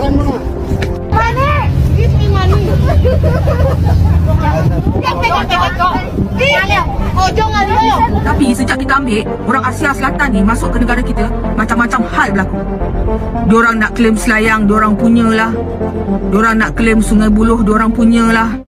Mana? Ini mana? Tapi sejak kita ambil, orang Asia Selatan ni masuk ke negara kita, macam-macam hal berlaku. Diorang nak claim Selayang, diorang punyalah. Diorang nak claim Sungai Buloh, diorang punyalah.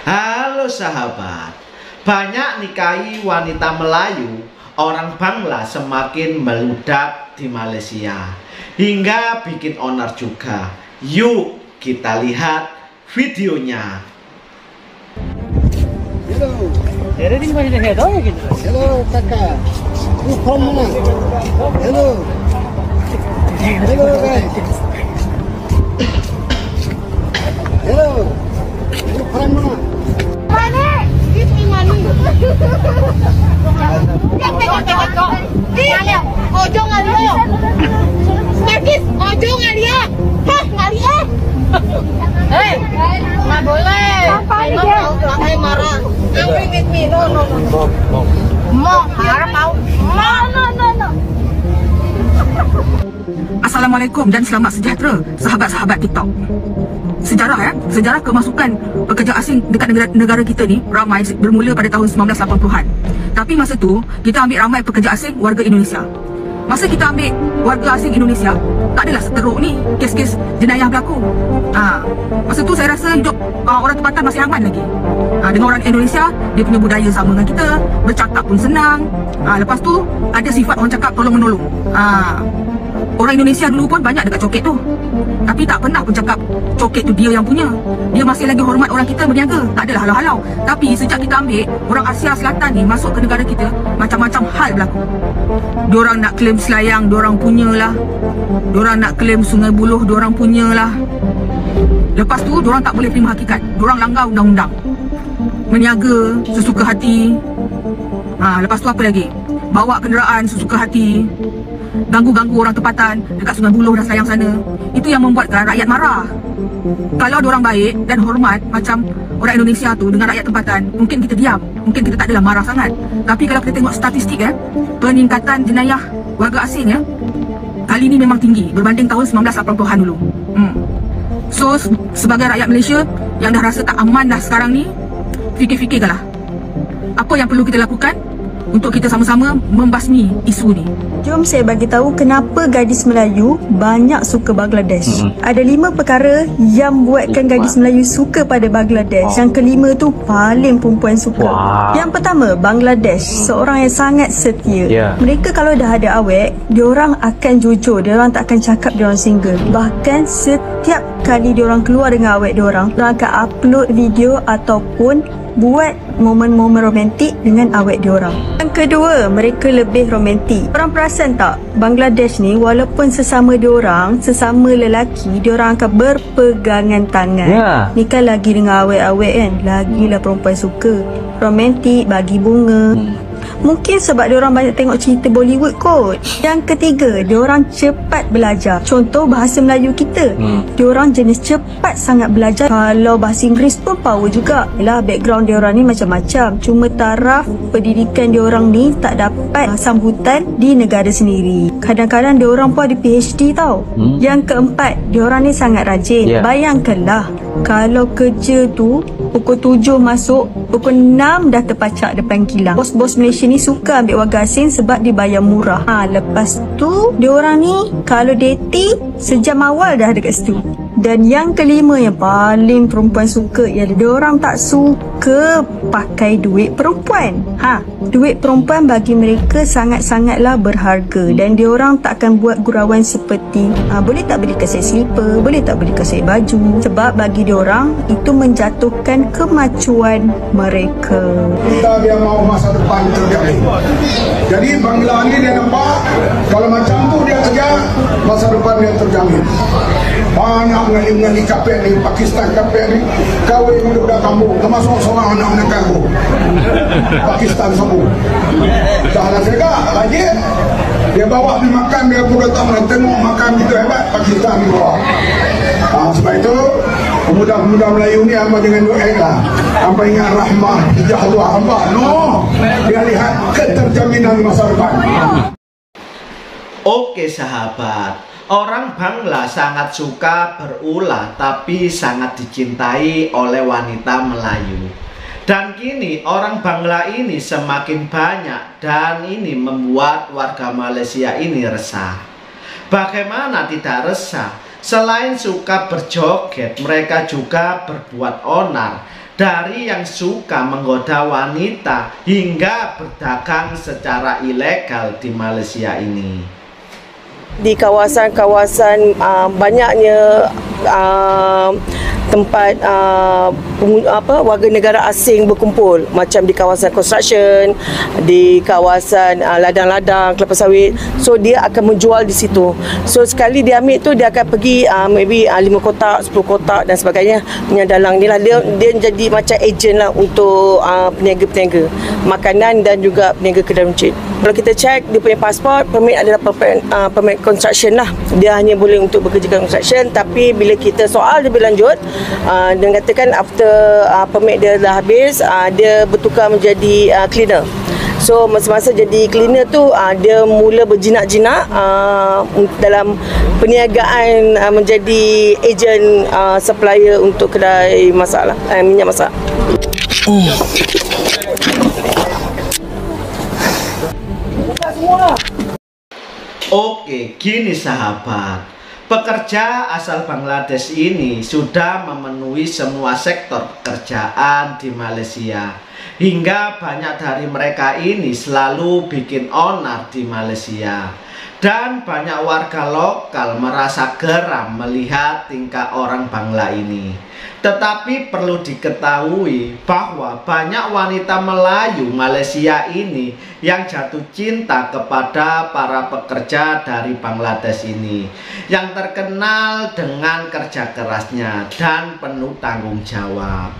Halo sahabat, banyak nikahi wanita Melayu, orang Bangla semakin meludak di Malaysia hingga bikin onar juga. Yuk kita lihat videonya. Hello. Everything was in here, though. Hello, Kaka. You from mana? Hello. Hello, guys. Hello. You from mana? Mana? Ini mana? Ojo ngalia. Markis, ojo ngalia. Hah, ngalia. Hei, nggak boleh. Apa ini dia? Angry marah. Angry with me. No. Mau, harap mau. No. Assalamualaikum dan selamat sejahtera sahabat-sahabat TikTok. Sejarah kemasukan pekerja asing dekat negara kita ni ramai bermula pada tahun 1980-an. Tapi masa tu kita ambil ramai pekerja asing warga Indonesia. Masa kita ambil warga asing Indonesia, tak adalah seteruk ni kes-kes jenayah berlaku. Masa tu saya rasa hidup orang tempatan masih aman lagi. Dengan orang Indonesia, dia punya budaya sama dengan kita, bercakap pun senang. Lepas tu ada sifat orang cakap tolong menolong. Orang Indonesia dulu pun banyak dekat coket tu, tapi tak pernah pun cakap coket tu dia yang punya. Dia masih lagi hormat orang kita berniaga. Tak adalah halau-halau. Tapi sejak kita ambil, orang Asia Selatan ni masuk ke negara kita, macam-macam hal berlaku. Diorang nak claim Selayang, diorang punyalah. Diorang nak claim Sungai Buloh, diorang punyalah. Lepas tu diorang tak boleh terima hakikat. Diorang langgar undang-undang, meniaga sesuka hati. Lepas tu apa lagi? Bawa kenderaan sesuka hati, ganggu-ganggu orang tempatan dekat Sungai Buloh dan Selayang sana. Itu yang membuatkan rakyat marah. Kalau diorang baik dan hormat macam orang Indonesia tu dengan rakyat tempatan, mungkin kita diam, mungkin kita tak adalah marah sangat. Tapi kalau kita tengok statistik peningkatan jenayah warga asing kali ni memang tinggi berbanding tahun 1980-an dulu. So sebagai rakyat Malaysia yang dah rasa tak aman dah sekarang ni, fikir-fikirkanlah apa yang perlu kita lakukan untuk kita sama-sama membasmi isu ni. Jom saya bagi tahu kenapa gadis Melayu banyak suka Bangladesh. Ada 5 perkara yang buatkan gadis Melayu suka pada Bangladesh. Yang kelima tu paling perempuan suka. Yang pertama, Bangladesh seorang yang sangat setia. Mereka kalau dah ada awet, diorang akan jujur, diorang tak akan cakap diorang single. Bahkan setiap kali diorang keluar dengan awet diorang akan upload video ataupun buat momen-momen romantik dengan awet diorang. Yang kedua, mereka lebih romantik. Orang perasan tak? Bangladesh ni walaupun sesama diorang, sesama lelaki, diorang akan berpegangan tangan. Ni kan lagi dengan awet-awet kan, lagilah perempuan suka. Romantik, bagi bunga. Mungkin sebab diorang banyak tengok cerita Bollywood kot. Yang ketiga, diorang cepat belajar. Contoh bahasa Melayu kita, diorang jenis cepat sangat belajar. Kalau bahasa Inggeris pun power juga. Yalah, background diorang ni macam-macam. Cuma taraf pendidikan diorang ni tak dapat sambutan di negara sendiri. Kadang-kadang diorang pun ada PhD tau. Yang keempat, diorang ni sangat rajin. Bayangkanlah kalau kerja tu pukul 7 masuk, pukul 6 dah terpacak depan kilang. Bos-bos Malaysia ni suka ambil warga asing sebab dibayar murah. Lepas tu diorang ni kalau dating sejam awal dah dekat situ. Dan yang kelima yang paling perempuan suka ialah diorang tak suka pakai duit perempuan. Duit perempuan bagi mereka sangat-sangatlah berharga. Dan diorang tak akan buat gurauan seperti boleh tak belikan saya slipper, boleh tak belikan saya baju. Sebab bagi diorang itu menjatuhkan kemacuan mereka. Kita dia mau masa depan terjamin. Jadi Bangla ni dia nampak kalau macam tu dia kerja, masa depan dia terjamin. Banyak mengali-mengali kapek ni, Pakistan kapek ni kahwin hidup dah kampung, termasuk seorang anak menekal Pakistan semua. Dah lah segak lagi dia bawa pergi makan, dia pun tak pernah tengok makan kita hebat Pakistan ni bawa. Sebab itu pemuda-pemuda Melayu ni hamba dengan doa hamba ingat rahmah hijah Allah hamba dia lihat keterjaminan masa depan. Oke sahabat, orang Bangla sangat suka berulah tapi sangat dicintai oleh wanita Melayu. Dan kini orang Bangla ini semakin banyak dan ini membuat warga Malaysia ini resah. Bagaimana tidak resah? Selain suka berjoget, mereka juga berbuat onar. Dari yang suka menggoda wanita hingga berdagang secara ilegal di Malaysia ini. Di kawasan-kawasan banyaknya tempat warga negara asing berkumpul, macam di kawasan construction, di kawasan ladang-ladang kelapa sawit. So dia akan menjual di situ. So sekali dia ambil tu, dia akan pergi maybe 5 kotak, 10 kotak dan sebagainya, punya dalang ni lah. Dia jadi macam ejen lah untuk peniaga-peniaga makanan dan juga peniaga kedai runcit. Kalau kita cek dia punya pasport, permit adalah permit construction lah. Dia hanya boleh untuk bekerja construction, tapi bila kita soal lebih lanjut, dia katakan after permit dia dah habis, dia bertukar menjadi cleaner. So masa-masa jadi cleaner tu, dia mula berjinak-jinak dalam perniagaan menjadi ejen supplier untuk kedai masak lah, minyak masak. Oke, gini sahabat, pekerja asal Bangladesh ini sudah memenuhi semua sektor pekerjaan di Malaysia. Hingga banyak dari mereka ini selalu bikin onar di Malaysia. Dan banyak warga lokal merasa geram melihat tingkah orang Bangla ini. Tetapi perlu diketahui bahwa banyak wanita Melayu Malaysia ini yang jatuh cinta kepada para pekerja dari Bangladesh ini, yang terkenal dengan kerja kerasnya dan penuh tanggung jawab.